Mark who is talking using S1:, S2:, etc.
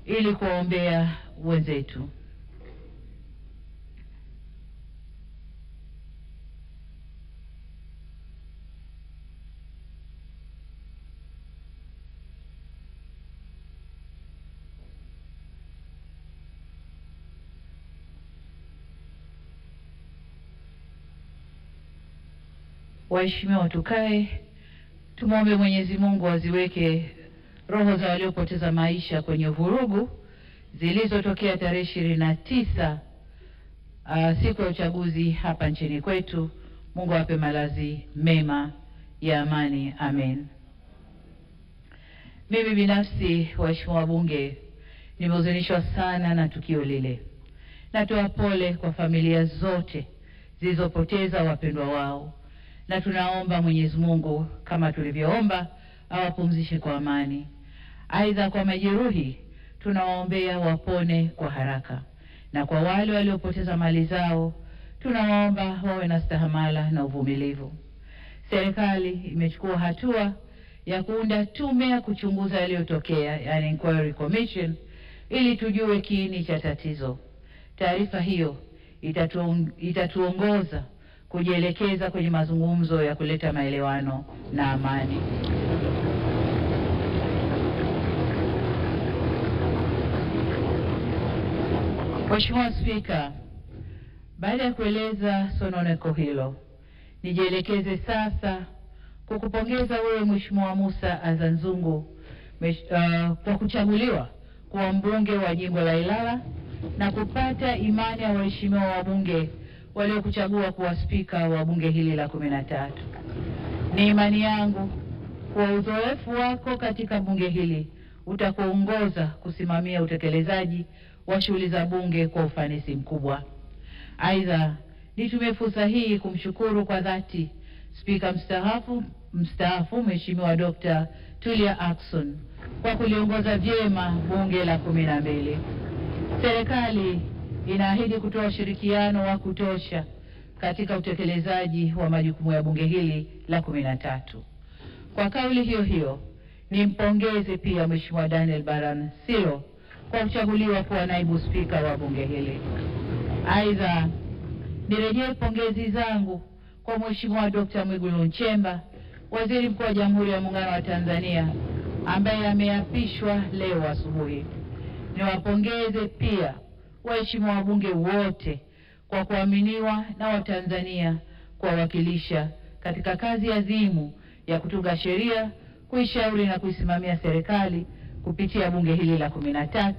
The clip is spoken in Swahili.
S1: ili kuombea wenzetu. Waheshimiwa, tukae tumwombe Mwenyezi Mungu aziweke roho za waliopoteza maisha kwenye vurugu zilizotokea tarehe 29 siku ya uchaguzi hapa nchini kwetu. Mungu awape malazi mema ya amani. Amen. Mimi binafsi, waheshimiwa wabunge, nimehuzunishwa sana na tukio lile. Natoa pole kwa familia zote zilizopoteza wapendwa wao, na tunaomba Mwenyezi Mungu kama tulivyoomba awapumzishe kwa amani. Aidha, kwa majeruhi tunawaombea wapone kwa haraka, na kwa wale waliopoteza mali zao tunawaomba wawe na stahamala na uvumilivu. Serikali imechukua hatua ya kuunda tume ya kuchunguza yaliyotokea, yani inquiry commission, ili tujue kiini cha tatizo. Taarifa hiyo itatuongoza kujielekeza kwenye mazungumzo ya kuleta maelewano na amani. Mheshimiwa Spika, baada ya kueleza sononeko hilo, nijielekeze sasa kukupongeza wewe Mheshimiwa Musa Azzan Zungu kwa kuchaguliwa kuwa mbunge wa jimbo la Ilala na kupata imani ya waheshimiwa wabunge waliokuchagua kuwa spika wa bunge hili la 13. Ni imani yangu kwa uzoefu wako katika bunge hili utakuongoza kusimamia utekelezaji wa shughuli za bunge kwa ufanisi mkubwa. Aidha, nitumie fursa hii kumshukuru kwa dhati Spika mstaafu Mheshimiwa Dr. Tulia Ackson kwa kuliongoza vyema bunge la 12. Serikali inaahidi kutoa ushirikiano wa kutosha katika utekelezaji wa majukumu ya bunge hili la 13. Kwa kauli hiyo hiyo, nimpongeze pia Mheshimiwa Daniel Baran Silo kwa kuchaguliwa kuwa naibu spika wa bunge hili. Aidha, nirejee pongezi zangu kwa Mheshimiwa Dr. Mwigulu Nchemba, Waziri Mkuu wa Jamhuri ya Muungano wa Tanzania, ambaye ameapishwa leo asubuhi. Niwapongeze pia waheshimiwa wabunge wote kwa kuaminiwa na Watanzania kuwawakilisha katika kazi azimu ya kutunga sheria, kuishauri na kuisimamia serikali kupitia bunge hili la 13.